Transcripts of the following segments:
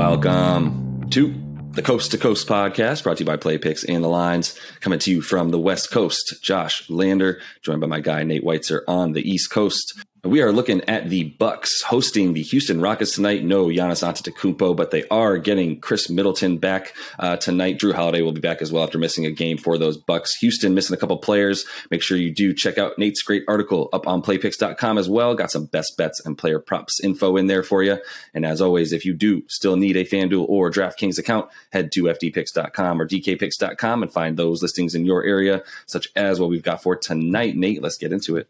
Welcome to the Coast to Coast podcast, brought to you by Play Picks and the Lines, coming to you from the West Coast. Josh Lander, joined by my guy Nate Weitzer on the East Coast. We are looking at the Bucks hosting the Houston Rockets tonight. No Giannis Antetokounmpo, but they are getting Chris Middleton back tonight. Drew Holiday will be back as well after missing a game for those Bucks. Houston missing a couple players. Make sure you do check out Nate's great article up on playpicks.com as well. Got some best bets and player props info in there for you. And as always, if you do still need a FanDuel or DraftKings account, head to fdpicks.com or dkpicks.com and find those listings in your area, such as what we've got for tonight. Nate, let's get into it.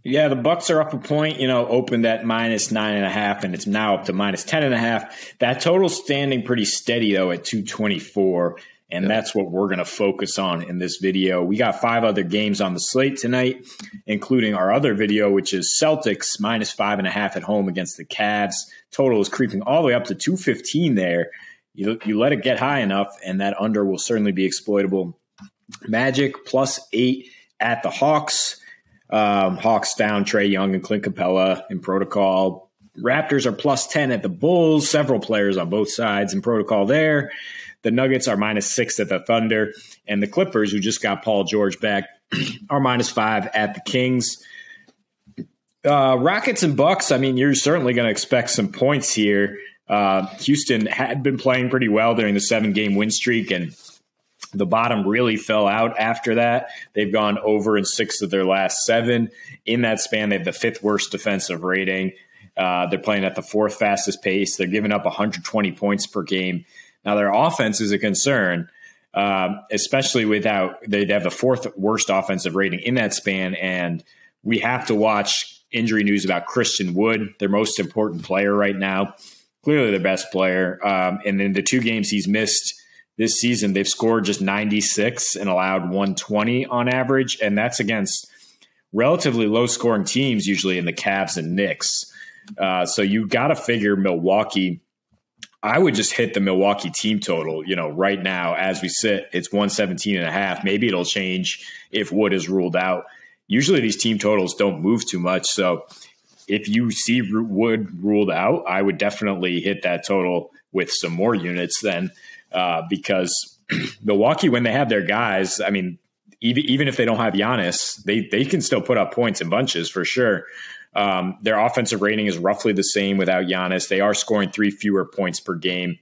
Yeah, the Bucks are up a point, opened at -9.5, and it's now up to -10.5. That total's standing pretty steady, though, at 224, and that's what we're going to focus on in this video. We got 5 other games on the slate tonight, including our other video, which is Celtics -5.5 at home against the Cavs. Total is creeping all the way up to 215 there. You let it get high enough, and that under will certainly be exploitable. Magic +8 at the Hawks. Hawks down Trae Young and Clint Capella in protocol. Raptors are +10 at the Bulls. Several players on both sides in protocol there. The Nuggets are -6 at the Thunder. And the Clippers, who just got Paul George back, are -5 at the Kings. Rockets and Bucks, you're certainly going to expect some points here. Houston had been playing pretty well during the 7-game win streak, and the bottom really fell out after that. They've gone over in 6 of their last 7. In that span, they have the 5th worst defensive rating. They're playing at the 4th fastest pace. They're giving up 120 points per game. Now, their offense is a concern, especially without – they have the 4th worst offensive rating in that span, and we have to watch injury news about Christian Wood, their most important player right now, clearly their best player. And in the 2 games he's missed – this season, they've scored just 96 and allowed 120 on average, and that's against relatively low-scoring teams, usually in the Cavs and Knicks. So you got to figure Milwaukee. I would just hit the Milwaukee team total. Right now as we sit, it's 117.5. Maybe it'll change if Wood is ruled out. Usually these team totals don't move too much, so if you see Wood ruled out, I would definitely hit that total with some more units then. Because Milwaukee, when they have their guys, even if they don't have Giannis, they can still put up points in bunches for sure. Their offensive rating is roughly the same without Giannis. They are scoring 3 fewer points per game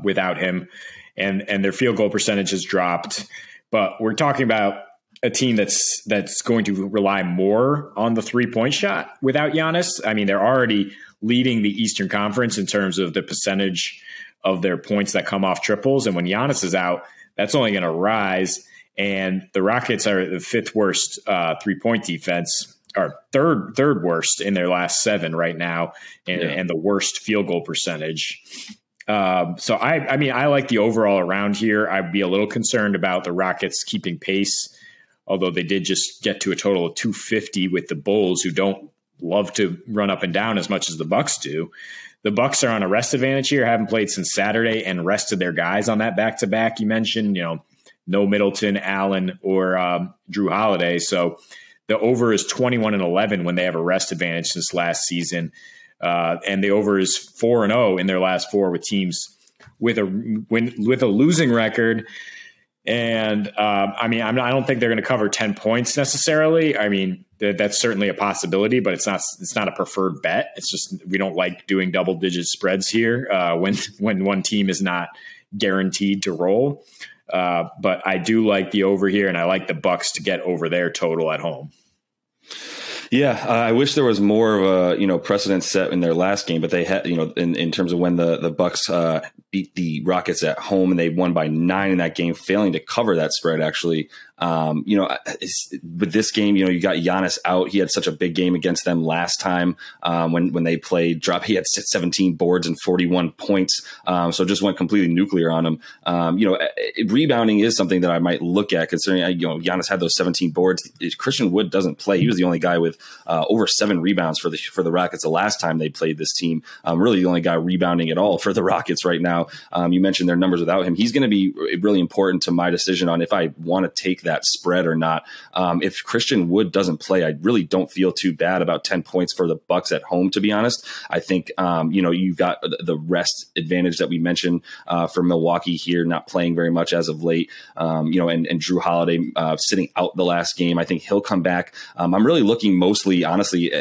without him, and their field goal percentage has dropped. But we're talking about a team that's going to rely more on the 3-point shot without Giannis. They're already leading the Eastern Conference in terms of the percentage of their points that come off triples. And when Giannis is out, that's only going to rise. And the Rockets are the 5th worst 3-point defense, or third worst in their last 7 right now, and the worst field goal percentage. So I like the overall around here. I'd be a little concerned about the Rockets keeping pace, although they did just get to a total of 250 with the Bulls, who don't love to run up and down as much as the Bucks do. The Bucks are on a rest advantage here, haven't played since Saturday, and rested their guys on that back-to-back. You mentioned, no Middleton, Allen, or Drew Holiday. So the over is 21-11 when they have a rest advantage since last season. And the over is 4-0 in their last 4 with teams with a losing record. And I don't think they're going to cover 10 points necessarily. That's certainly a possibility, but it's not a preferred bet. It's just we don't like doing double-digit spreads here when one team is not guaranteed to roll. But I do like the over here, and I like the Bucks to get over their total at home. Yeah, I wish there was more of a precedent set in their last game, but they had in terms of when the Bucks beat the Rockets at home and they won by 9 in that game, failing to cover that spread actually. With this game, you got Giannis out. He had such a big game against them last time when they played. He had 17 boards and 41 points. So just went completely nuclear on him. Rebounding is something that I might look at, considering Giannis had those 17 boards. Christian Wood doesn't play. He was the only guy with over 7 rebounds for the Rockets the last time they played this team. Really the only guy rebounding at all for the Rockets right now. You mentioned their numbers without him. He's going to be really important to my decision on if I want to take that spread or not. If Christian Wood doesn't play, I really don't feel too bad about 10 points for the Bucks at home, to be honest. I think, you've got the rest advantage that we mentioned for Milwaukee here, not playing very much as of late, and Jrue Holiday sitting out the last game. I think he'll come back. I'm really looking mostly, honestly,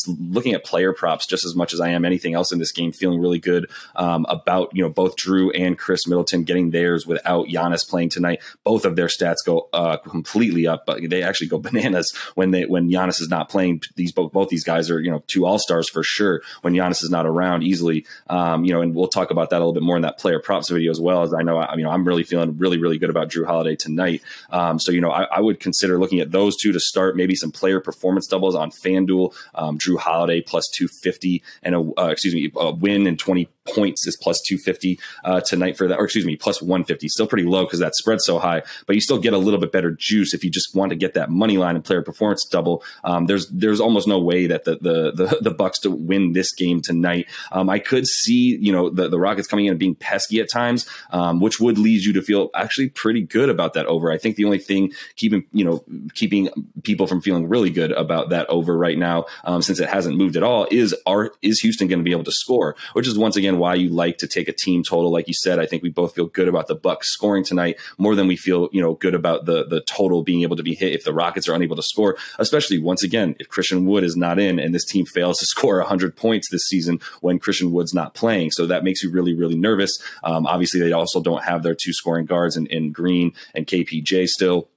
looking at player props just as much as I am anything else in this game, feeling really good about, both Jrue and Chris Middleton getting theirs without Giannis playing tonight. Both of their stats go completely up, but they actually go bananas when Giannis is not playing. Both these guys are, two all-stars for sure when Giannis is not around easily. And we'll talk about that a little bit more in that player props video as well. As I'm really feeling really, really good about Jrue Holiday tonight. I would consider looking at those two to start, maybe some player performance doubles on FanDuel. Jrue Holiday plus 250 and a win and 20 points is plus 250 tonight for that, or plus 150. Still pretty low because that spread's so high, but you still get a little bit better juice if you just want to get that money line and player performance double. There's almost no way that the Bucks to win this game tonight. I could see the Rockets coming in and being pesky at times, which would lead you to feel actually pretty good about that over. I think the only thing keeping people from feeling really good about that over right now, since it hasn't moved at all, is Houston going to be able to score, which is once again why you like to take a team total. Like you said, I think we both feel good about the Bucks scoring tonight more than we feel, good about the total being able to be hit if the Rockets are unable to score, especially once again, if Christian Wood is not in and this team fails to score 100 points this season when Christian Wood's not playing. So that makes you really, really nervous. Obviously, they also don't have their two scoring guards in Green and KPJ still.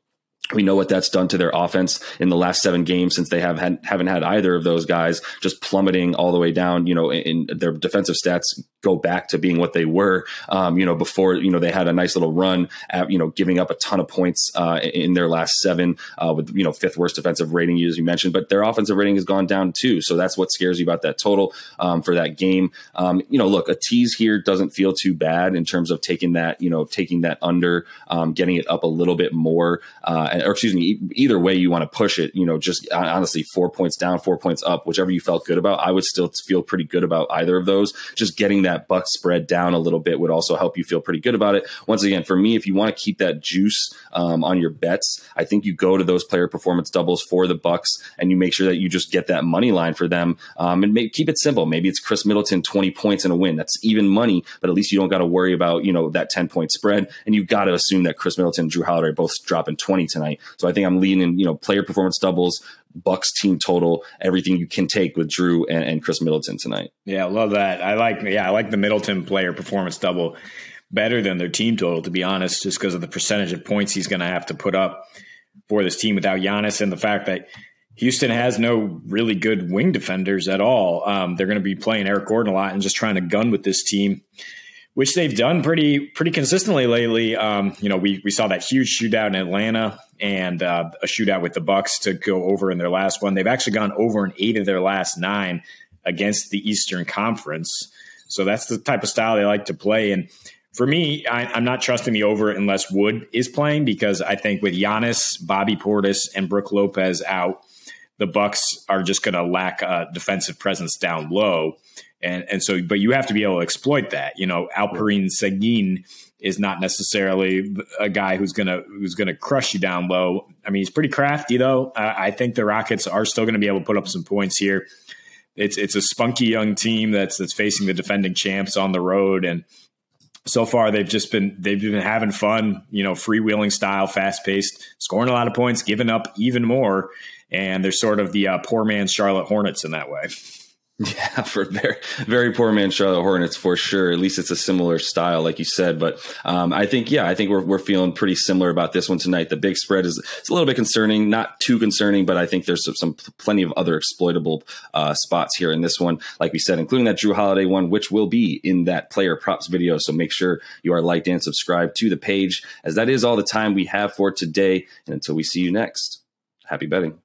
We know what that's done to their offense in the last 7 games since they haven't had either of those guys, just plummeting all the way down. In their defensive stats go back to being what they were, before, they had a nice little run at, giving up a ton of points in their last 7 with, 5th worst defensive rating, as you mentioned, but their offensive rating has gone down too. So that's what scares you about that total for that game. Look, a tease here doesn't feel too bad in terms of taking that under, getting it up a little bit more, either way you want to push it, just honestly 4 points down, 4 points up, whichever you felt good about. I would still feel pretty good about either of those. Just getting that Bucks spread down a little bit would also help you feel pretty good about it. Once again, for me, if you want to keep that juice on your bets, I think you go to those player performance doubles for the Bucks and you make sure that you just get that money line for them, and keep it simple. Maybe it's Chris Middleton, 20 points and a win. That's even money, but at least you don't got to worry about, that 10-point spread. And you've got to assume that Chris Middleton and Jrue Holiday are both dropping 20 tonight. So I think I'm leaning, player performance doubles, Bucks team total, everything you can take with Jrue and Chris Middleton tonight. Yeah, I love that. I like the Middleton player performance double better than their team total, to be honest, just because of the percentage of points he's going to have to put up for this team without Giannis, and the fact that Houston has no really good wing defenders at all. They're going to be playing Eric Gordon a lot and just trying to gun with this team, which they've done pretty consistently lately. We saw that huge shootout in Atlanta and a shootout with the Bucks to go over in their last one. They've actually gone over in 8 of their last 9 against the Eastern Conference. So that's the type of style they like to play. And for me, I'm not trusting the over unless Wood is playing, because I think with Giannis, Bobby Portis, and Brook Lopez out, the Bucks are just going to lack a defensive presence down low. And so, but you have to be able to exploit that. Alperen Sengun is not necessarily a guy who's gonna crush you down low. I mean, he's pretty crafty though. I think the Rockets are still going to be able to put up some points here. It's a spunky young team that's facing the defending champs on the road, and so far they've been having fun. Freewheeling style, fast paced, scoring a lot of points, giving up even more, and they're sort of the poor man's Charlotte Hornets in that way. Yeah, for very, very poor man Charlotte Hornets for sure. At least it's a similar style, like you said. But I think we're feeling pretty similar about this one tonight. The big spread it's a little bit concerning, not too concerning, but I think there's some plenty of other exploitable spots here in this one, like we said, including that Jrue Holiday one, which will be in that player props video. So make sure you are liked and subscribed to the page, as that is all the time we have for today. And until we see you next, happy betting.